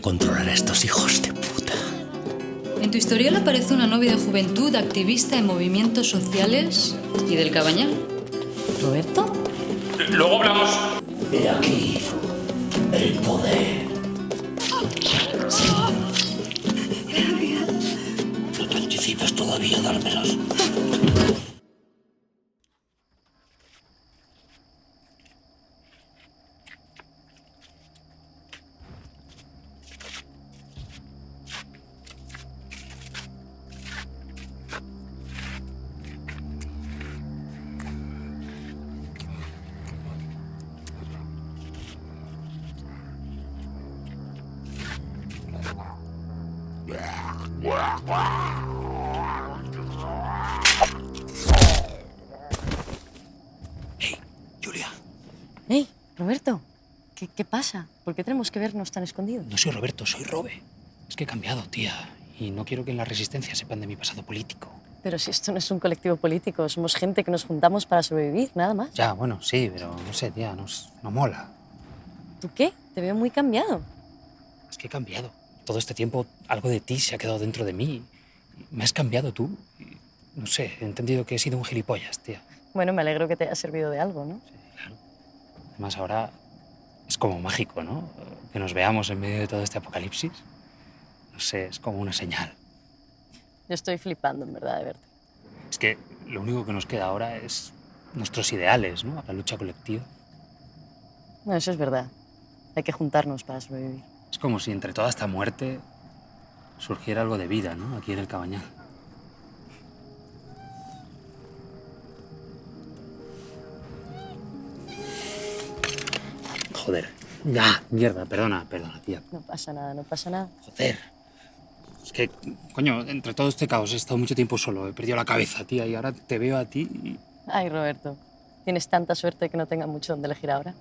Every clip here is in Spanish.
controlar a estos hijos de puta. En tu historial aparece una novia de juventud, activista en movimientos sociales y del Cabañal. ¿Roberto? Luego hablamos. He aquí el poder. No te anticipes todavía a dármelos. Hey, Julia. Hey, Roberto, ¿qué pasa? ¿Por qué tenemos que vernos tan escondidos? No soy Roberto, soy Robe. Es que he cambiado, tía. Y no quiero que en la Resistencia sepan de mi pasado político. Pero si esto no es un colectivo político, somos gente que nos juntamos para sobrevivir, nada más. Ya, bueno, sí, pero no sé, tía, no mola. ¿Tú qué? Te veo muy cambiado. Es que he cambiado. Todo este tiempo algo de ti se ha quedado dentro de mí. Me has cambiado tú. Y, no sé, he entendido que he sido un gilipollas, tía. Bueno, me alegro que te haya servido de algo, ¿no? Sí, claro. Además, ahora es como mágico, ¿no? Que nos veamos en medio de todo este apocalipsis. No sé, es como una señal. Yo estoy flipando, en verdad, de verte. Es que lo único que nos queda ahora es nuestros ideales, ¿no? La lucha colectiva. No, eso es verdad. Hay que juntarnos para sobrevivir. Es como si entre toda esta muerte surgiera algo de vida, ¿no? Aquí en el Cabañal. Joder. Ya, mierda, perdona, tía. No pasa nada, no pasa nada. Joder. Es que, coño, entre todo este caos he estado mucho tiempo solo. He perdido la cabeza, tía, y ahora te veo a ti y... Ay, Roberto, tienes tanta suerte que no tenga mucho donde elegir ahora.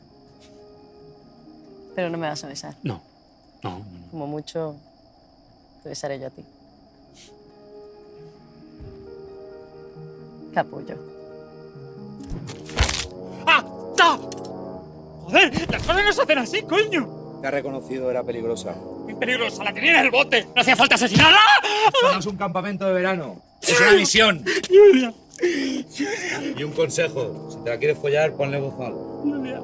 Pero no me vas a besar. No. Como mucho, te besaré yo a ti. Capullo. ¡Ah! ¡Ta! ¡Joder! ¡Las cosas no se hacen así, coño! Te ha reconocido, era peligrosa. ¡Qué peligrosa! ¡La tenía en el bote! ¡No hacía falta asesinarla! Esto no es un campamento de verano. Es una misión. ¡Julia! Y un consejo. Si te la quieres follar, ponle bozal. ¡Julia!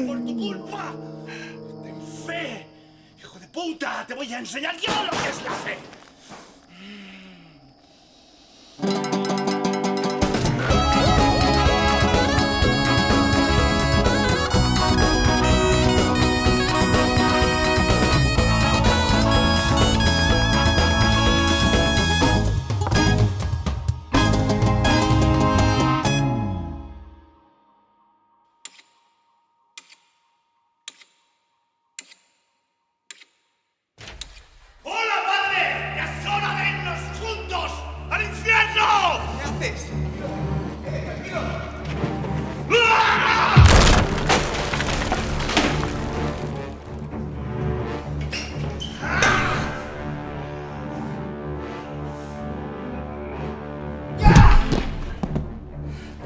¡Por tu culpa! ¡Ten fe! ¡Hijo de puta! ¡Te voy a enseñar yo lo que es la fe! ¡Hola, padre! ¡Ya es hora de irnos juntos al infierno! ¿Qué haces? Tranquilo. ¡Ah!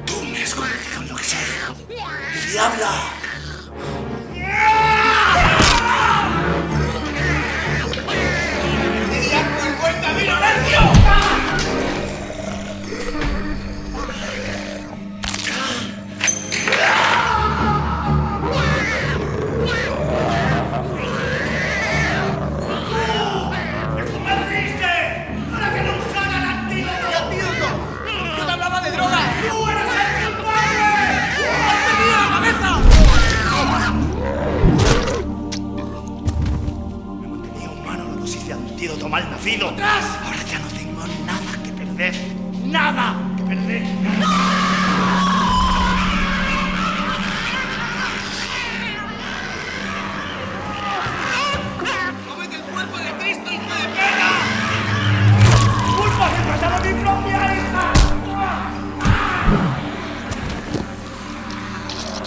Tú me escoges con lo que sea. ¡Diabla! ¡Buen camino, necio! ¡Me convenciste! ¡Para que no usara el antídoto! ¡El antídoto! ¡Yo te hablaba de droga! ¡Tú eres el culpable! ¡Has perdido la cabeza! Me mantenía humano la dosis de antídoto mal nacido. ¡Atrás! Ahora ya no tengo nada que perder. ¡Nada que perder! ¡Cómete el cuerpo de Cristo, hijo de perra! ¡Culpa se trataba de mi propia hija!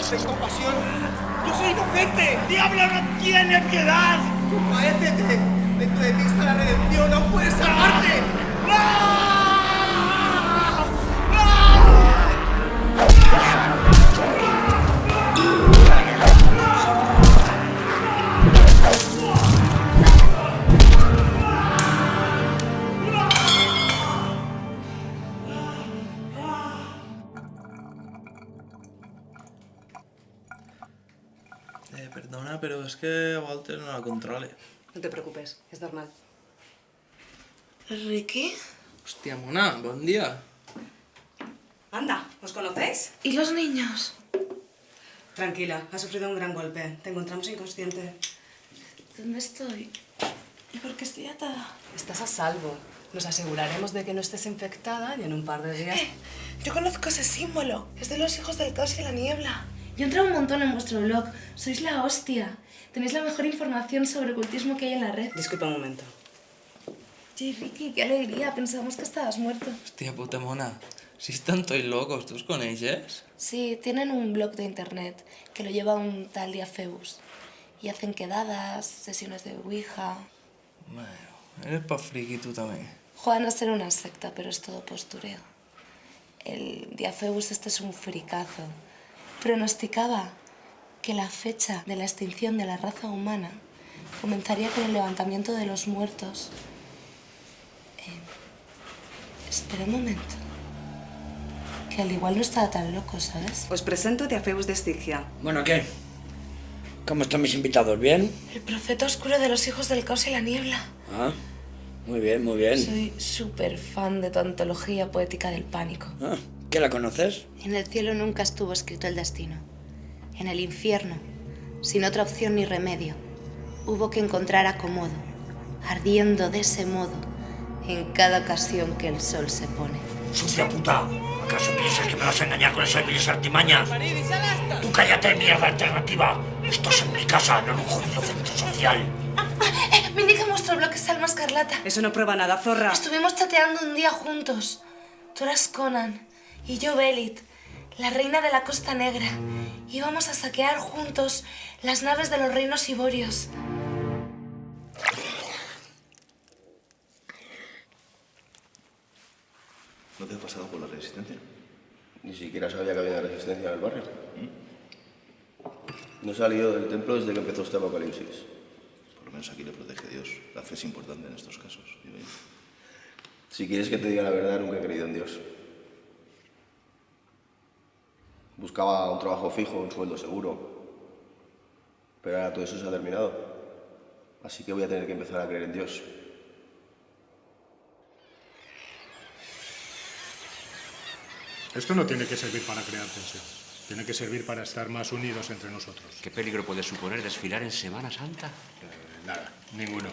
Ten compasión. Yo soy inocente. ¡Diablo no tiene piedad! Compadécete. Dentro de ti está la redención. ¡No puedes salvarte! ¡Ah! ¡Ah! Perdona, pero es que Walter no la controle. No te preocupes, es normal. ¿Ricky? Hostia, mona, buen día. Anda, ¿os conocéis? ¿Y los niños? Tranquila, ha sufrido un gran golpe. Te encontramos inconsciente. ¿Dónde estoy? ¿Y por qué estoy atada? Estás a salvo. Nos aseguraremos de que no estés infectada y en un par de días... Yo conozco ese símbolo. Es de los hijos del caos y la niebla. Yo he entrado un montón en vuestro blog. Sois la hostia. Tenéis la mejor información sobre ocultismo que hay en la red. Disculpa un momento. Oye, Ricky, qué alegría. Pensábamos que estabas muerto. Hostia puta mona, si están todos locos, ¿tú os coneixes? Sí, tienen un blog de internet que lo lleva un tal Diafebus. Y hacen quedadas, sesiones de Ouija... Bueno, eres pa' friki tú también. Juegan a ser una secta, pero es todo postureo. El Diafebus este es un fricazo. Pronosticaba que la fecha de la extinción de la raza humana comenzaría con el levantamiento de los muertos. Espera un momento. Que al igual no estaba tan loco, ¿sabes? Os presento a Diafebus de Estigia. Bueno, ¿qué? ¿Cómo están mis invitados? ¿Bien? El profeta oscuro de los hijos del caos y la niebla. Ah, muy bien, muy bien. Soy súper fan de tu antología poética del pánico. Ah, ¿qué la conoces? En el cielo nunca estuvo escrito el destino. En el infierno, sin otra opción ni remedio, hubo que encontrar acomodo, ardiendo de ese modo en cada ocasión que el sol se pone. ¡Sucia puta! ¿Acaso piensas que me vas a engañar con esas viles artimañas? ¡Tú cállate, mierda alternativa! Esto es en mi casa, no en un jodido centro social. Me indica en vuestro blog que está Alma Escarlata. Eso no prueba nada, zorra. Estuvimos chateando un día juntos. Tú eras Conan y yo Belit, la reina de la Costa Negra. Íbamos a saquear juntos las naves de los reinos iborios. ¿No te has pasado por la resistencia? Ni siquiera sabía que había resistencia en el barrio. No he salido del templo desde que empezó este apocalipsis. Por lo menos aquí le protege Dios. La fe es importante en estos casos. Si quieres que te diga la verdad, nunca he creído en Dios. Buscaba un trabajo fijo, un sueldo seguro. Pero ahora todo eso se ha terminado. Así que voy a tener que empezar a creer en Dios. Esto no tiene que servir para crear tensión. Tiene que servir para estar más unidos entre nosotros. ¿Qué peligro puede suponer desfilar en Semana Santa? Nada, ninguno.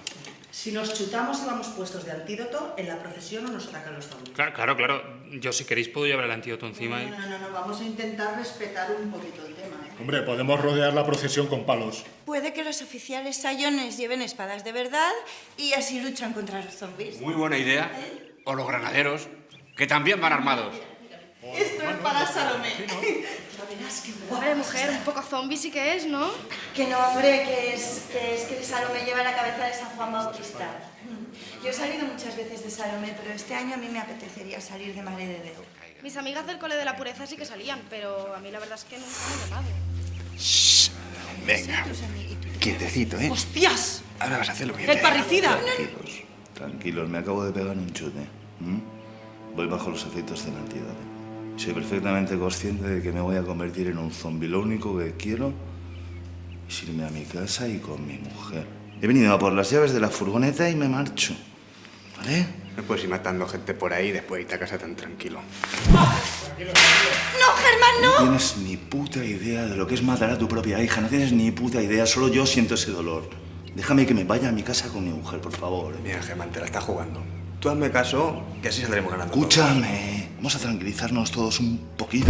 Si nos chutamos y vamos puestos de antídoto, en la procesión no nos atacan los zombies. Claro. Yo, si queréis, puedo llevar el antídoto encima y... No, vamos a intentar respetar un poquito el tema, ¿eh? Hombre, podemos rodear la procesión con palos. Puede que los oficiales sayones lleven espadas de verdad y así luchan contra los zombies. Muy buena idea. O los granaderos, que también van armados. Esto es para Salomé. Hombre, mujer, un poco zombie sí que es, ¿no? Que no, hombre, que es que Salomé lleva la cabeza de San Juan Bautista. Yo he salido muchas veces de Salomé, pero este año a mí me apetecería salir de Madre de Déu. Mis amigas del cole de la pureza sí que salían, pero a mí la verdad es que nunca me he llamado. Shh. Venga, quietecito, ¿eh? ¡Hostias! Ahora vas a hacer lo que ¡El parricida! Tranquilos, me acabo de pegar un chute. Voy bajo los efectos del antídoto. Soy perfectamente consciente de que me voy a convertir en un zombi. Lo único que quiero es irme a mi casa y con mi mujer. He venido a por las llaves de la furgoneta y me marcho. ¿Vale? No puedes ir matando gente por ahí y después irte a casa tan tranquilo. ¡No, Germán, no! No tienes ni puta idea de lo que es matar a tu propia hija. No tienes ni puta idea. Solo yo siento ese dolor. Déjame que me vaya a mi casa con mi mujer, por favor. Mira, Germán, te la estás jugando. Tú hazme caso, que así saldremos ganando. Escúchame. Vamos a tranquilizarnos todos un poquito.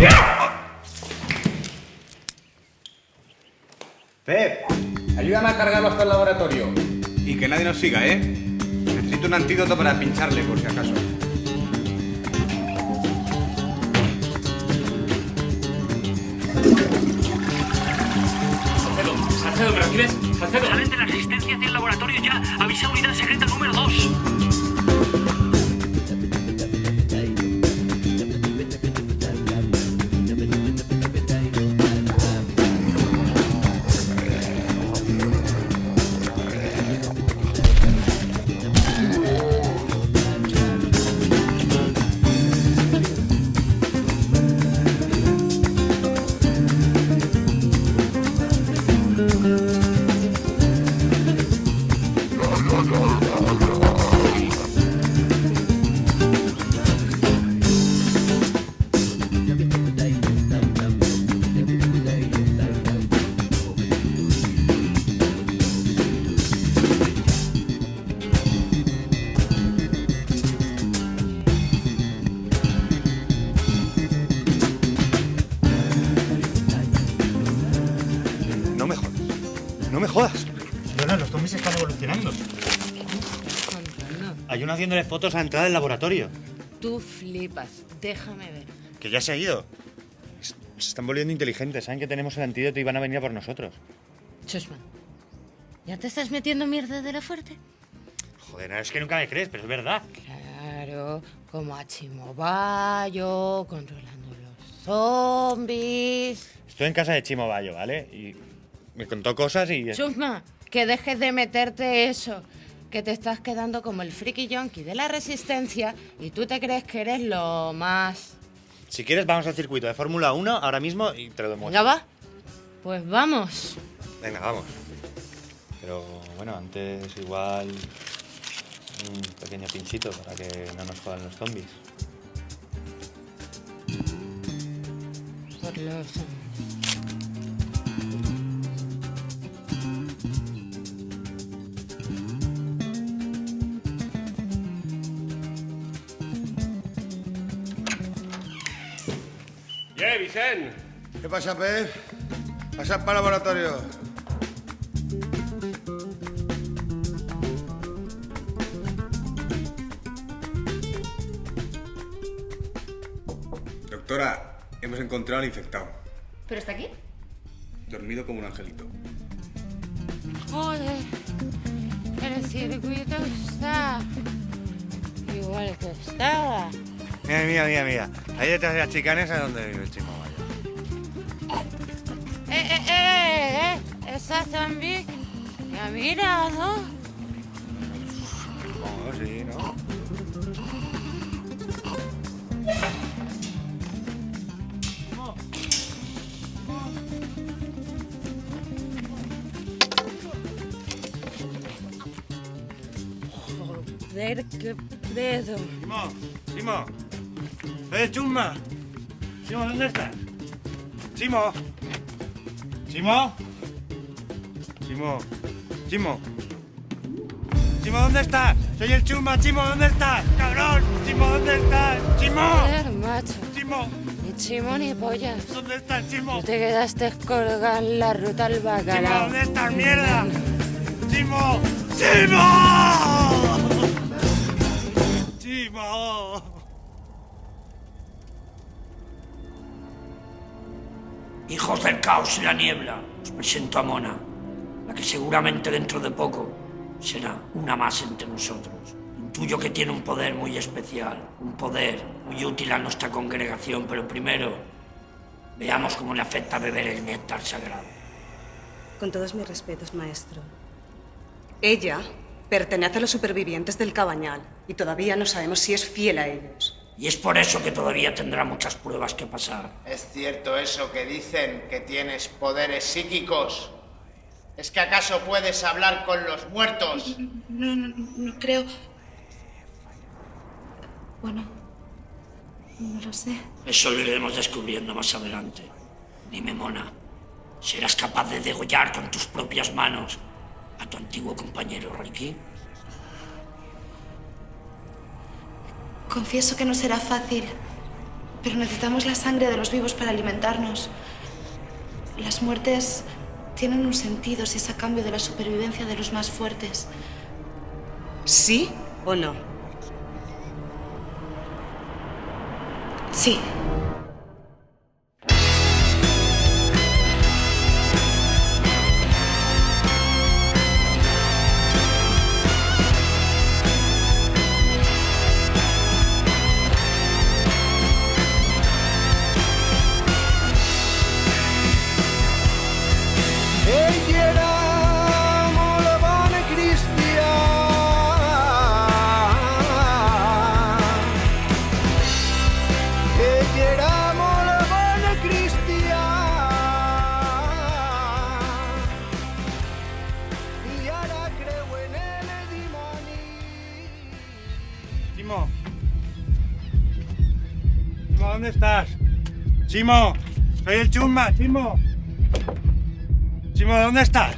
Pep, ayúdame a cargarlo hasta el laboratorio. Y que nadie nos siga, ¿eh? Necesito un antídoto para pincharle, por si acaso. Salcedo, ¿me recibes? Salcedo. Salen de la resistencia hacia el laboratorio ya. Avisa a unidad secreta número 2. me jodas. Leona, los zombies están evolucionando. Hay uno haciéndole fotos a la entrada del laboratorio. Tú flipas. Déjame ver. Que ya se ha ido. Se están volviendo inteligentes. Saben que tenemos el antídoto y van a venir a por nosotros. Chusman, ¿ya te estás metiendo mierda de la fuerte? Joder, es que nunca me crees, pero es verdad. Claro, como a Chimo Bayo, controlando los zombies. Estoy en casa de Chimo Bayo, ¿vale? Y me contó cosas y... Chusma, que dejes de meterte eso. Que te estás quedando como el friki yonki de la resistencia y tú te crees que eres lo más. Si quieres, vamos al circuito de Fórmula 1 ahora mismo y te lo demuestro. Venga, va. Pues vamos. Venga, vamos. Pero bueno, antes igual un pequeño pinchito para que no nos jodan los zombies. Por los zombies. Vicent! ¿Qué pasa, Pep? Pasa para el laboratorio. Doctora, hemos encontrado al infectado. ¿Pero está aquí? Dormido como un angelito. Joder, el circuito está igual que estaba. Mira. Ahí detrás de las chicanes es donde vive el Chimo Bayo. Esa zombie me ha mirado. Oh, sí, ¿no? Joder, qué pedo. Chimo. Chusma. Chimo, ¿dónde estás? Chimo. Chimo, ¿dónde estás? Soy el Chusma, Chimo, ¿dónde estás? ¡Cabrón! Chimo, ¿dónde estás? ¡Chimo! Joder, macho. Chimo. Ni chimo ni pollas. ¿Dónde estás, Chimo? Tú te quedaste colgado en la ruta al bacalao. Chimo, ¿dónde estás, mierda? Chimo. ¡Chimo! ¡Chimo! Hijos del caos y la niebla, os presento a Mona, la que seguramente dentro de poco será una más entre nosotros. Intuyo que tiene un poder muy especial, un poder muy útil a nuestra congregación, pero primero veamos cómo le afecta beber el néctar sagrado. Con todos mis respetos, maestro. Ella pertenece a los supervivientes del Cabañal y todavía no sabemos si es fiel a ellos. Y es por eso que todavía tendrá muchas pruebas que pasar. ¿Es cierto eso que dicen, que tienes poderes psíquicos? ¿Es que acaso puedes hablar con los muertos? No creo. Bueno, no lo sé. Eso lo iremos descubriendo más adelante. Dime, Mona, ¿serás capaz de degollar con tus propias manos a tu antiguo compañero Ricky? Confieso que no será fácil, pero necesitamos la sangre de los vivos para alimentarnos. Las muertes tienen un sentido si es a cambio de la supervivencia de los más fuertes. ¿Sí o no? Sí. ¿Dónde estás? Chimo, soy el Chusma, Chimo. Chimo, ¿dónde estás?